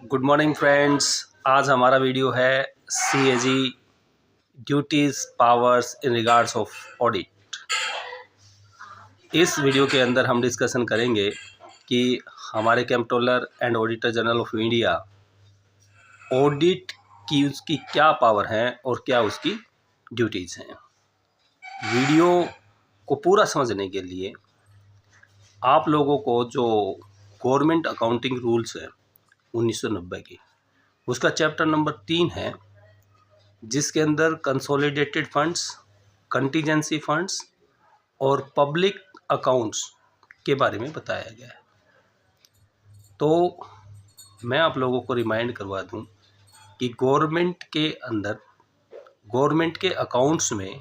Good morning friends. आज हमारा video है CAG duties powers in regards of audit. इस वीडियो के अंदर हम डिस्कशन करेंगे कि हमारे controller and auditor general of India audit की उसकी क्या पावर है और क्या उसकी ड्यूटीज़ हैं। वीडियो को पूरा समझने के लिए आप लोगों को जो गवर्नमेंट अकाउंटिंग रूल्स हैं 1990 की, उसका चैप्टर नंबर 3 है, जिसके अंदर कंसोलिडेटेड फंड्स, कंटीजेंसी फंड्स और पब्लिक अकाउंट्स के बारे में बताया गया है। तो मैं आप लोगों को रिमाइंड करवा दूं कि गवर्नमेंट के अंदर गवर्नमेंट के अकाउंट्स में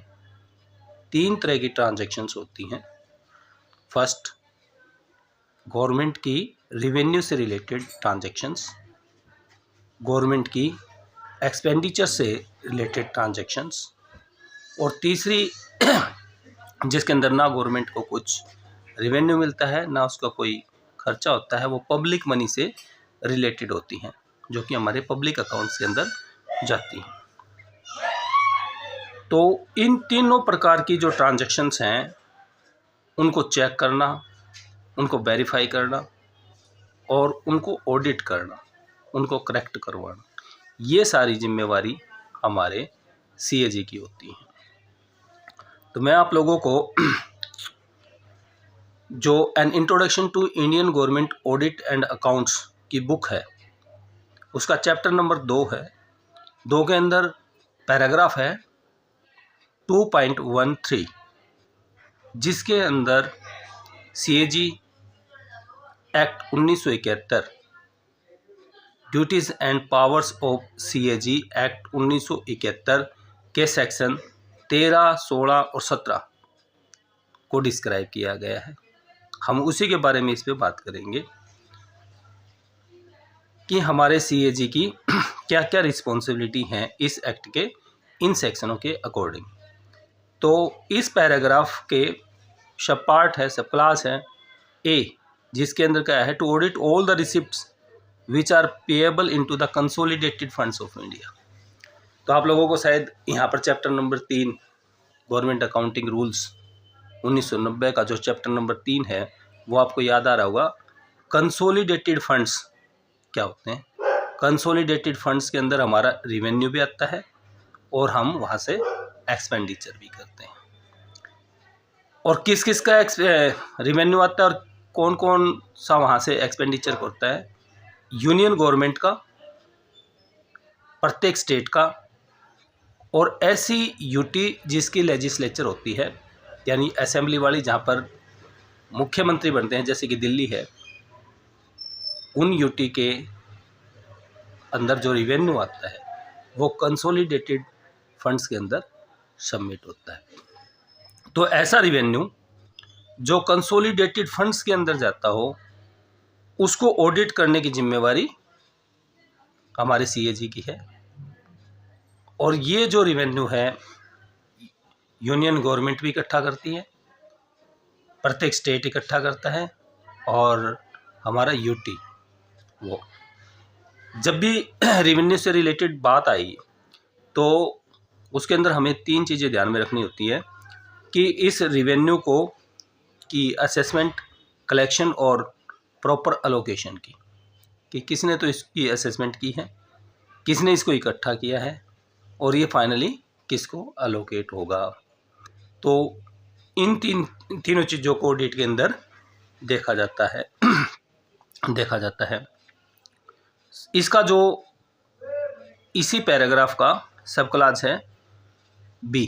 3 तरह की ट्रांजैक्शंस होती हैं। फर्स्ट, गवर्नमेंट की रेवेन्यू से रिलेटेड ट्रांजैक्शंस, गवर्नमेंट की एक्सपेंडिचर से रिलेटेड ट्रांजैक्शंस, और तीसरी जिसके अंदर ना गवर्नमेंट को कुछ रेवेन्यू मिलता है ना उसका कोई खर्चा होता है, वो पब्लिक मनी से रिलेटेड होती हैं, जो कि हमारे पब्लिक अकाउंट्स के अंदर जाती हैं। तो इन तीनों प्रकार की जो ट्रांजैक्शंस हैं उनको चेक करना, उनको वेरीफाई करना और उनको ऑडिट करना, उनको करेक्ट करवाना, ये सारी जिम्मेवारी हमारे सीएजी की होती है। तो मैं आप लोगों को जो an introduction to Indian government audit and accounts की बुक है, उसका चैप्टर नंबर 2 है। 2 के अंदर पैराग्राफ है 2.13, जिसके अंदर CAG act 1971, duties and powers of CAG act 1971 के सेक्शन 13, 16 और 17 को डिस्क्राइब किया गया है। हम उसी के बारे में इस पे बात करेंगे कि हमारे सीएजी की क्या क्या रिस्पॉन्सिबिलिटी हैं इस एक्ट के इन सेक्शनों के अकॉर्डिंग। तो इस पैराग्राफ के सब पार्ट है, सब क्लास है ए, जिसके अंदर क्या है, to audit all the receipts which are payable into the consolidated funds of India. तो आप लोगों को शायद यहाँ पर chapter number 3 government accounting rules 1990 का जो चैप्टर नंबर 3 है वो आपको याद आ रहा होगा। कंसोलिडेटेड फंड्स क्या होते हैं? कंसोलिडेटेड फंड्स के अंदर हमारा रिवेन्यू भी आता है और हम वहाँ से एक्सपेंडिचर भी करते हैं। और किस किस का रिवेन्यू आता है और कौन कौन सा वहाँ से एक्सपेंडिचर करता है? यूनियन गवर्नमेंट का, प्रत्येक स्टेट का, और ऐसी यूटी जिसकी लेजिस्लेचर होती है, यानी असेंबली वाली, जहाँ पर मुख्यमंत्री बनते हैं, जैसे कि दिल्ली है, उन यूटी के अंदर जो रिवेन्यू आता है वो कंसोलिडेटेड फंड्स के अंदर सबमिट होता है। तो ऐसा रिवेन्यू जो कंसोलिडेटेड फंड्स के अंदर जाता हो, उसको ऑडिट करने की जिम्मेवारी हमारे सीएजी की है। और ये जो रिवेन्यू है यूनियन गवर्नमेंट भी इकट्ठा करती है, प्रत्येक स्टेट इकट्ठा करता है, और हमारा यूटी, वो जब भी रेवेन्यू से रिलेटेड बात आई तो उसके अंदर हमें 3 चीज़ें ध्यान में रखनी होती है कि इस रिवेन्यू को की असेसमेंट, कलेक्शन और प्रॉपर अलोकेशन की, कि किसने तो इसकी असेसमेंट की है, किसने इसको इकट्ठा किया है, और ये फाइनली किसको अलोकेट होगा। तो इन तीनों चीज़ों को ऑडिट के अंदर देखा जाता है। इसका जो इसी पैराग्राफ का सब क्लास है B,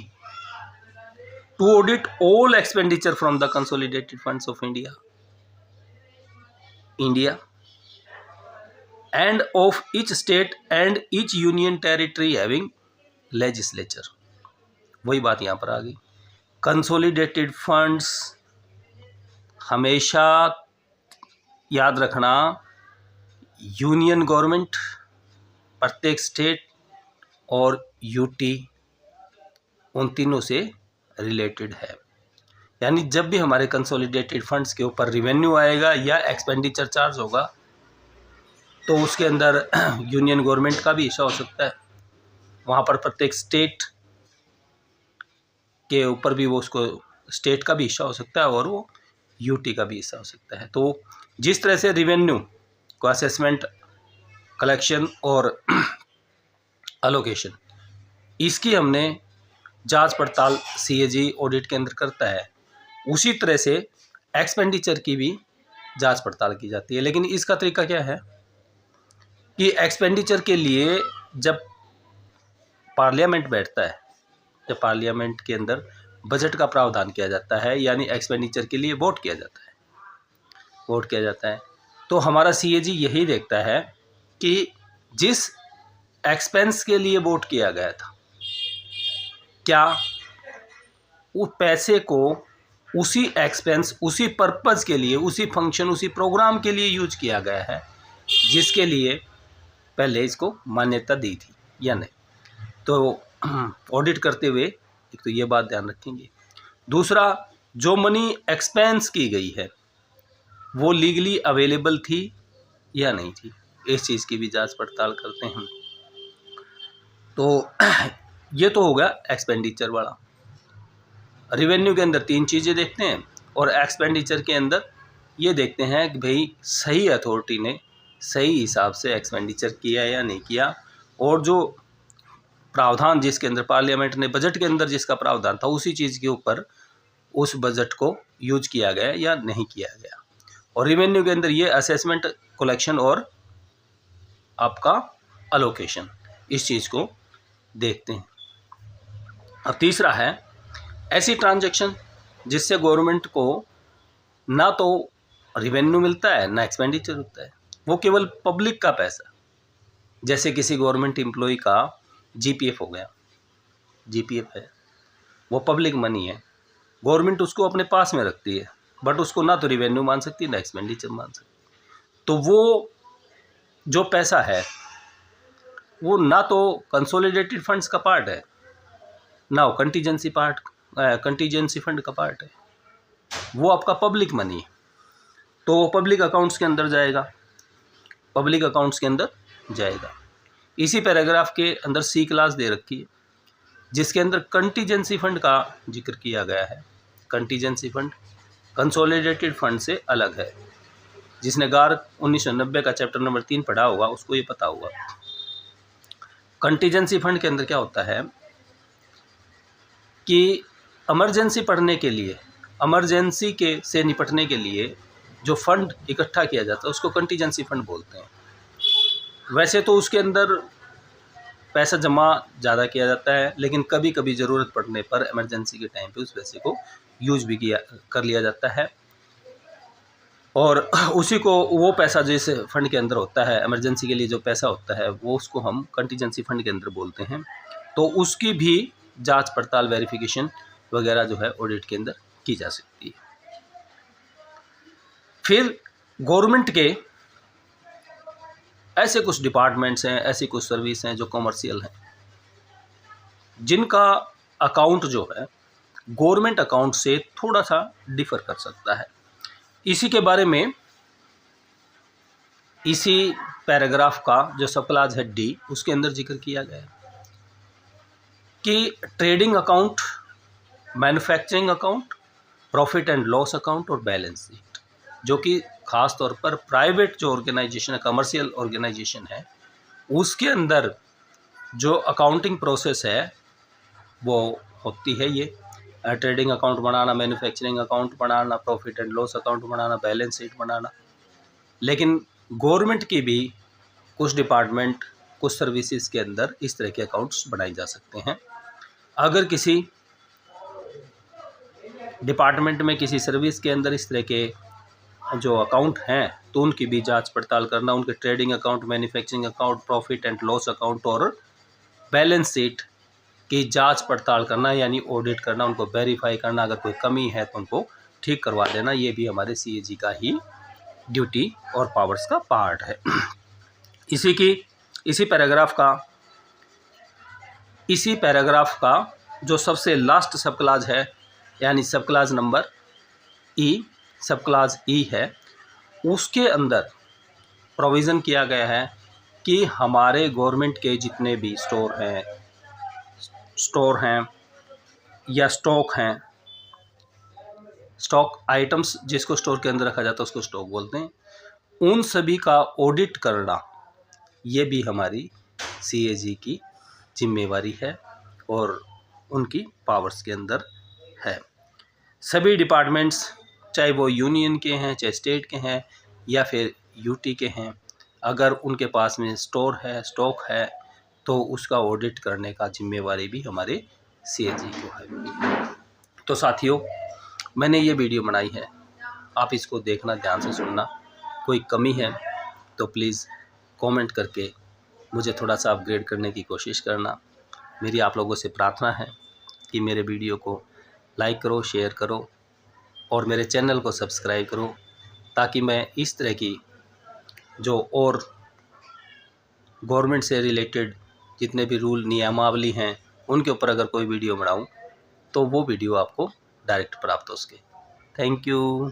to audit all expenditure from the consolidated funds of India and of each state and each union territory having legislature. वही बात यहाँ पर आ गई। कंसोलिडेटेड फंड्स हमेशा याद रखना, यूनियन गवर्नमेंट, प्रत्येक स्टेट और यूटी, उन तीनों से रिलेटेड है। यानी जब भी हमारे कंसोलिडेटेड फंड्स के ऊपर रिवेन्यू आएगा या एक्सपेंडिचर चार्ज होगा, तो उसके अंदर यूनियन गवर्नमेंट का भी हिस्सा हो सकता है, वहाँ पर प्रत्येक स्टेट के ऊपर भी वो उसको स्टेट का भी हिस्सा हो सकता है और वो यूटी का भी हिस्सा हो सकता है। तो जिस तरह से रिवेन्यू को असेसमेंट, कलेक्शन और अलोकेशन, इसकी हमने जांच पड़ताल सीएजी ऑडिट के अंदर करता है, उसी तरह से एक्सपेंडिचर की भी जांच पड़ताल की जाती है। लेकिन इसका तरीका क्या है कि एक्सपेंडिचर के लिए जब पार्लियामेंट बैठता है, जब पार्लियामेंट के अंदर बजट का प्रावधान किया जाता है, यानी एक्सपेंडिचर के लिए वोट किया जाता है, तो हमारा सीएजी यही देखता है कि जिस एक्सपेंस के लिए वोट किया गया था, क्या उस पैसे को उसी एक्सपेंस, उसी पर्पज़ के लिए, उसी फंक्शन, उसी प्रोग्राम के लिए यूज किया गया है जिसके लिए पहले इसको मान्यता दी थी या नहीं। तो ऑडिट करते हुए एक तो ये बात ध्यान रखेंगे। दूसरा, जो मनी एक्सपेंस की गई है वो लीगली अवेलेबल थी या नहीं थी, इस चीज़ की भी जांच पड़ताल करते हैं। तो ये तो होगा एक्सपेंडिचर वाला। रिवेन्यू के अंदर 3 चीज़ें देखते हैं और एक्सपेंडिचर के अंदर ये देखते हैं कि भाई सही अथॉरिटी ने सही हिसाब से एक्सपेंडिचर किया या नहीं किया, और जो प्रावधान जिसके अंदर पार्लियामेंट ने बजट के अंदर जिसका प्रावधान था उसी चीज़ के ऊपर उस बजट को यूज किया गया या नहीं किया गया। और रिवेन्यू के अंदर ये असेसमेंट, कलेक्शन और आपका अलोकेशन, इस चीज़ को देखते हैं। अब तीसरा है ऐसी ट्रांजैक्शन जिससे गवर्नमेंट को ना तो रिवेन्यू मिलता है ना एक्सपेंडिचर होता है, वो केवल पब्लिक का पैसा, जैसे किसी गवर्नमेंट एम्प्लॉय का जीपीएफ हो गया, जीपीएफ है वो पब्लिक मनी है, गवर्नमेंट उसको अपने पास में रखती है, बट उसको ना तो रिवेन्यू मान सकती ना एक्सपेंडिचर मान सकती। तो वो जो पैसा है वो ना तो कंसोलिडेटेड फंड्स का पार्ट है, ना वो कंटीजेंसी फंड का पार्ट है, वो आपका पब्लिक मनी है। तो वो पब्लिक अकाउंट्स के अंदर जाएगा, इसी पैराग्राफ के अंदर सी क्लास दे रखी है जिसके अंदर कंटीजेंसी फंड का जिक्र किया गया है। कंटीजेंसी फंड कंसोलिडेटेड फंड से अलग है। जिसने गार 1990 का चैप्टर नंबर 3 पढ़ा होगा उसको ये पता होगा। कंटीजेंसी फंड के अंदर क्या होता है कि इमरजेंसी पड़ने के लिए, इमरजेंसी के से निपटने के लिए जो फंड इकट्ठा किया जाता है उसको कंटीजेंसी फंड बोलते हैं। वैसे तो उसके अंदर पैसा जमा ज़्यादा किया जाता है, लेकिन कभी कभी ज़रूरत पड़ने पर इमरजेंसी के टाइम पे उस पैसे को यूज भी कर लिया जाता है, और उसी को, वो पैसा जिस फंड के अंदर होता है, इमरजेंसी के लिए जो पैसा होता है वो उसको हम कंटीजेंसी फंड के अंदर बोलते हैं। तो उसकी भी जांच पड़ताल, वेरिफिकेशन वगैरह जो है ऑडिट के अंदर की जा सकती है। फिर गवर्नमेंट के ऐसे कुछ डिपार्टमेंट्स हैं, ऐसी कुछ सर्विस हैं जो कॉमर्शियल हैं, जिनका अकाउंट जो है गवर्नमेंट अकाउंट से थोड़ा सा डिफर कर सकता है। इसी के बारे में इसी पैराग्राफ का जो सब क्लास है डी, उसके अंदर जिक्र किया गया है कि trading account, manufacturing account, profit and loss account और बैलेंस शीट, जो कि ख़ास तौर पर प्राइवेट जो ऑर्गेनाइजेशन है, कमर्शियल ऑर्गेनाइजेशन है, उसके अंदर जो अकाउंटिंग प्रोसेस है वो होती है ये ट्रेडिंग अकाउंट बनाना, मैन्युफैक्चरिंग अकाउंट बनाना, प्रॉफिट एंड लॉस अकाउंट बनाना, बैलेंस शीट बनाना। लेकिन गवर्नमेंट की भी कुछ डिपार्टमेंट, कुछ सर्विसेज के अंदर इस तरह के अकाउंट्स बनाए जा सकते हैं। अगर किसी डिपार्टमेंट में, किसी सर्विस के अंदर इस तरह के जो अकाउंट हैं तो उनकी भी जांच पड़ताल करना, उनके trading account, manufacturing account, profit and loss account और बैलेंस शीट की जांच पड़ताल करना, यानी ऑडिट करना, उनको वेरीफाई करना, अगर कोई कमी है तो उनको ठीक करवा देना, ये भी हमारे सीएजी का ही ड्यूटी और पावर्स का पार्ट है। इसी पैराग्राफ का जो सबसे लास्ट सब क्लास है, यानी सब क्लास नंबर ई, सब क्लास ई है, उसके अंदर प्रोविज़न किया गया है कि हमारे गवर्नमेंट के जितने भी स्टोर हैं या स्टॉक हैं, स्टॉक आइटम्स जिसको स्टोर के अंदर रखा जाता है उसको स्टॉक बोलते हैं, उन सभी का ऑडिट करना ये भी हमारी CAG की जिम्मेवारी है और उनकी पावर्स के अंदर है। सभी डिपार्टमेंट्स, चाहे वो यूनियन के हैं, चाहे स्टेट के हैं या फिर यूटी के हैं, अगर उनके पास में स्टोर है, स्टॉक है, तो उसका ऑडिट करने का जिम्मेवारी भी हमारे CAG को है। तो साथियों, मैंने ये वीडियो बनाई है, आप इसको देखना, ध्यान से सुनना। कोई कमी है तो प्लीज़ कमेंट करके मुझे थोड़ा सा अपग्रेड करने की कोशिश करना। मेरी आप लोगों से प्रार्थना है कि मेरे वीडियो को लाइक करो, शेयर करो और मेरे चैनल को सब्सक्राइब करो, ताकि मैं इस तरह की जो और गवर्नमेंट से रिलेटेड जितने भी रूल नियमावली हैं उनके ऊपर अगर कोई वीडियो बनाऊं तो वो वीडियो आपको डायरेक्ट प्राप्त हो सके। Thank you.